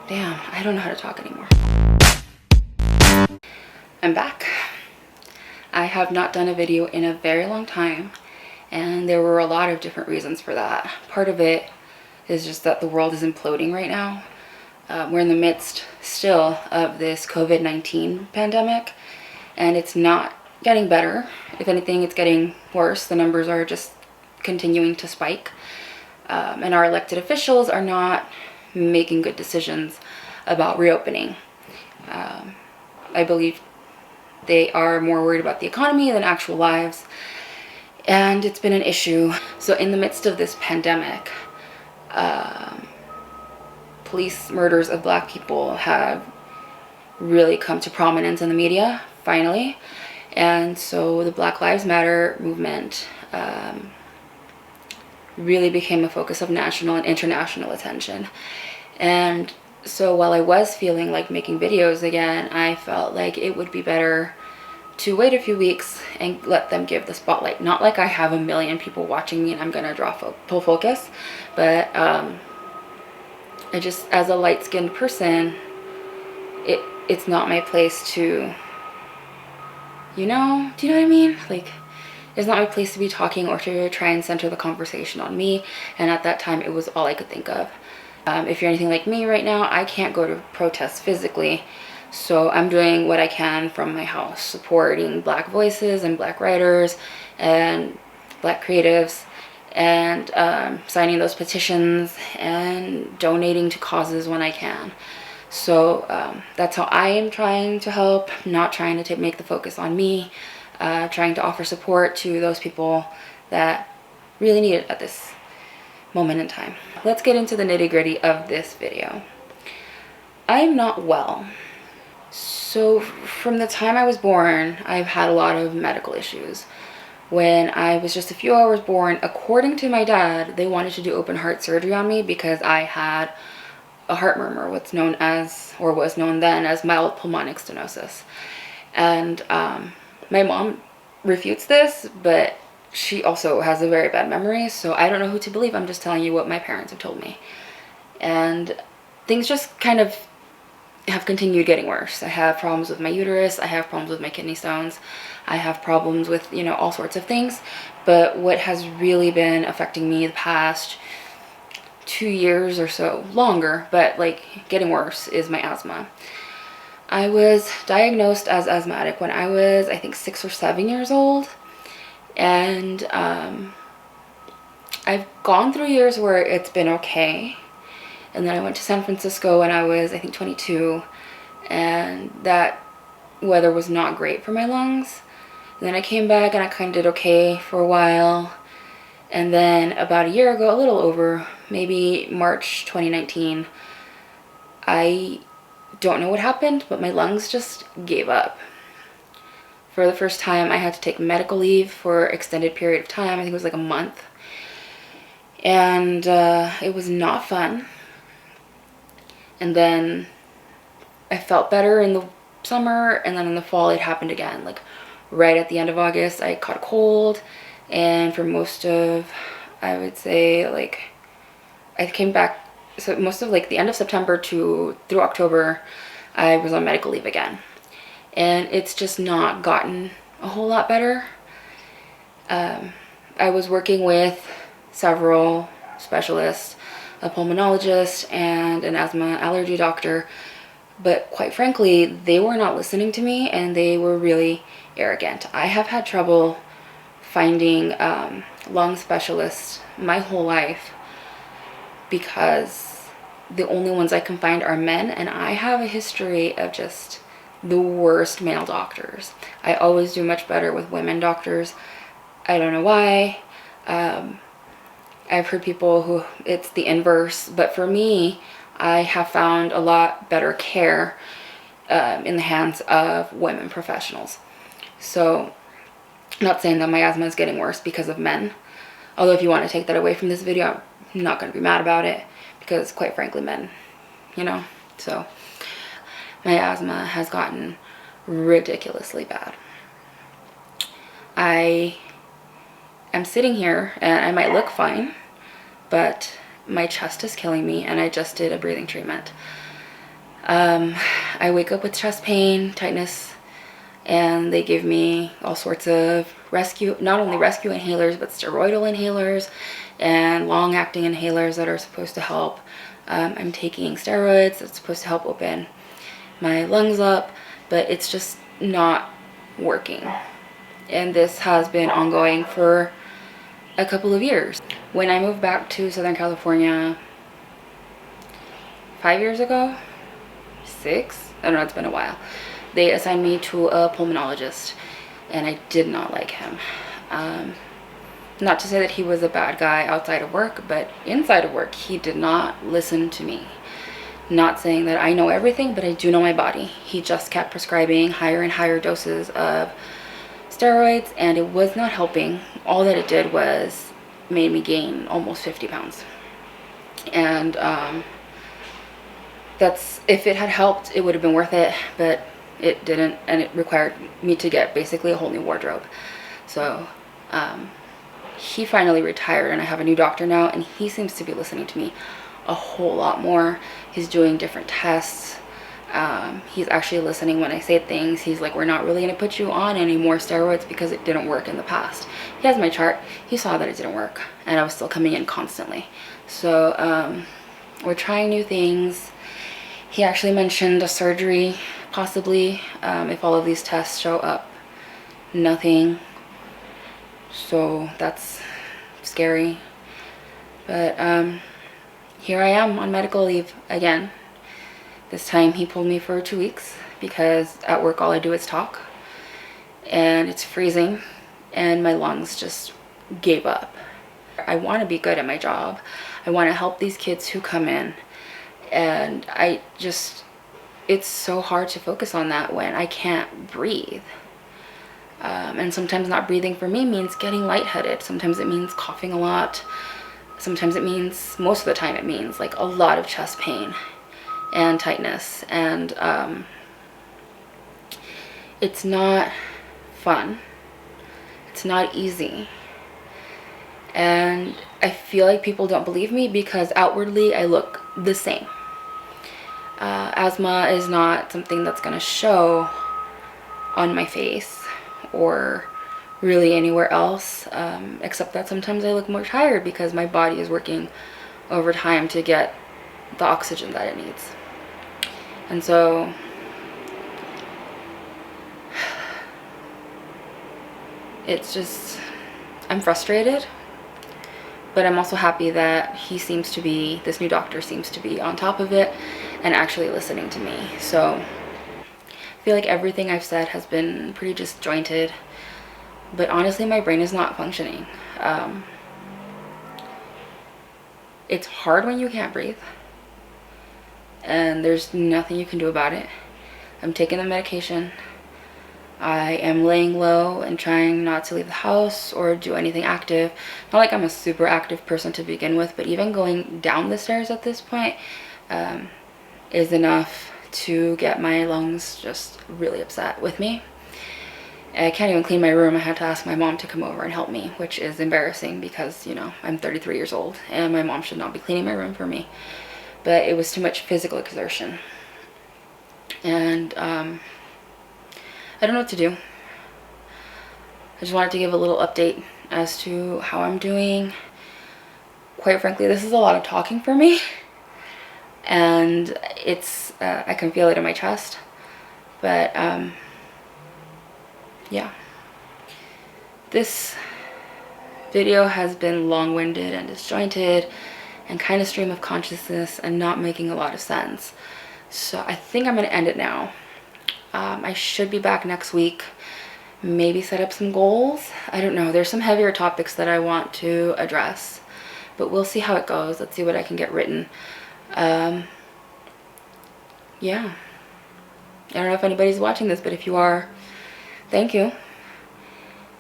Damn, I don't know how to talk anymore. I'm back. I have not done a video in a very long time, and there were a lot of different reasons for that. Part of it is just that the world is imploding right now. We're in the midst still of this COVID-19 pandemic, and it's not getting better. If anything, it's getting worse. The numbers are just continuing to spike, and our elected officials are not making good decisions about reopening. I believe they are more worried about the economy than actual lives, and it's been an issue. So in the midst of this pandemic, police murders of Black people have really come to prominence in the media, finally. And so the Black Lives Matter movement really became a focus of national and international attention. And so while I was feeling like making videos again, I felt like it would be better to wait a few weeks and let them give the spotlight. Not like I have a million people watching me and I'm gonna draw full focus, but I just, as a light-skinned person, it's not my place to, you know, do you know what I mean? Like, it's not my place to be talking or to try and center the conversation on me, and at that time it was all I could think of. If you're anything like me right now, I can't go to protests physically, so I'm doing what I can from my house, supporting Black voices and Black writers and Black creatives, and signing those petitions and donating to causes when I can. So that's how I am trying to help, not trying to make the focus on me, trying to offer support to those people that really need it at this moment in time. Let's get into the nitty-gritty of this video. I'm not well. So from the time I was born, I've had a lot of medical issues. When I was just a few hours born, according to my dad, they wanted to do open heart surgery on me because I had a heart murmur, what's known as, or was known then as, mild pulmonic stenosis. And my mom refutes this, but she also has a very bad memory, so I don't know who to believe. I'm just telling you what my parents have told me. And things just kind of have continued getting worse. I have problems with my uterus, I have problems with my kidney stones, I have problems with, you know, all sorts of things. But what has really been affecting me the past 2 years or so, longer, but like getting worse, is my asthma. I was diagnosed as asthmatic when I was, I think, 6 or 7 years old. And I've gone through years where it's been okay. And then I went to San Francisco when I was, I think, 22. And that weather was not great for my lungs. And then I came back and I kind of did okay for a while. And then about a year ago, a little over, maybe March 2019, I don't know what happened, but my lungs just gave up. For the first time, I had to take medical leave for an extended period of time. I think it was like a month. And it was not fun. And then I felt better in the summer, and then in the fall it happened again. Like right at the end of August, I caught a cold, and for most of, I would say, like, I came back, so most of like the end of September through October, I was on medical leave again. And it's just not gotten a whole lot better. I was working with several specialists, a pulmonologist and an asthma allergy doctor, but quite frankly, they were not listening to me, and they were really arrogant. I have had trouble finding lung specialists my whole life because the only ones I can find are men, and I have a history of just the worst male doctors. I always do much better with women doctors. I don't know why. I've heard people who it's the inverse, but for me, I have found a lot better care in the hands of women professionals. So I'm not saying that my asthma is getting worse because of men, although if you want to take that away from this video, I'm not going to be mad about it, because quite frankly, men, you know. So my asthma has gotten ridiculously bad. I am sitting here and I might look fine, but my chest is killing me, and I just did a breathing treatment. I wake up with chest pain, tightness, and they give me all sorts of not only rescue inhalers, but steroidal inhalers and long-acting inhalers that are supposed to help. I'm taking steroids that's supposed to help open my lungs up, but it's just not working. And this has been ongoing for a couple of years. When I moved back to Southern California 5 years ago, 6, I don't know, it's been a while, they assigned me to a pulmonologist, and I did not like him. Not to say that he was a bad guy outside of work, but inside of work, he did not listen to me. Not saying that I know everything, but I do know my body. He just kept prescribing higher and higher doses of steroids, and it was not helping. All that it did was made me gain almost 50 pounds. And if it had helped, it would have been worth it, but it didn't, and it required me to get basically a whole new wardrobe. So he finally retired, and I have a new doctor now, and he seems to be listening to me a whole lot more. He's doing different tests. He's actually listening when I say things. He's like, we're not really going to put you on any more steroids because it didn't work in the past. He has my chart. He saw that it didn't work, and I was still coming in constantly. So we're trying new things. He actually mentioned a surgery, possibly, if all of these tests show up nothing. So that's scary. But here I am on medical leave again. This time he pulled me for 2 weeks because at work all I do is talk. And it's freezing, and my lungs just gave up. I want to be good at my job. I want to help these kids who come in. And it's so hard to focus on that when I can't breathe. And sometimes not breathing for me means getting lightheaded. Sometimes it means coughing a lot. Sometimes it means, most of the time it means like a lot of chest pain and tightness. And it's not fun. It's not easy. And I feel like people don't believe me because outwardly I look the same. Asthma is not something that's going to show on my face or really anywhere else, except that sometimes I look more tired because my body is working overtime to get the oxygen that it needs. And so it's just, I'm frustrated, but I'm also happy that this new doctor seems to be on top of it and actually listening to me. So I feel like everything I've said has been pretty disjointed, but honestly my brain is not functioning. It's hard when you can't breathe, and there's nothing you can do about it. I'm taking the medication. I am laying low and trying not to leave the house or do anything active. Not like I'm a super active person to begin with, but even going down the stairs at this point is enough to get my lungs just really upset with me. I can't even clean my room. I had to ask my mom to come over and help me, which is embarrassing because, you know, I'm 33 years old and my mom should not be cleaning my room for me. But it was too much physical exertion. And I don't know what to do. I just wanted to give a little update as to how I'm doing. Quite frankly, this is a lot of talking for me. And it's, I can feel it in my chest. But, yeah. This video has been long-winded and disjointed and kind of stream of consciousness and not making a lot of sense. So I think I'm going to end it now. I should be back next week. Maybe set up some goals. I don't know. There's some heavier topics that I want to address. But we'll see how it goes. Let's see what I can get written. Yeah. I don't know if anybody's watching this, but if you are, thank you.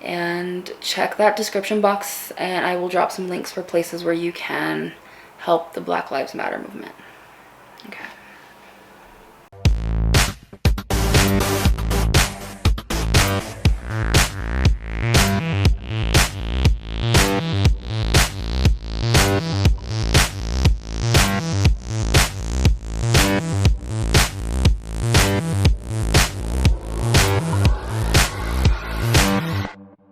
And check that description box, and I will drop some links for places where you can help the Black Lives Matter movement.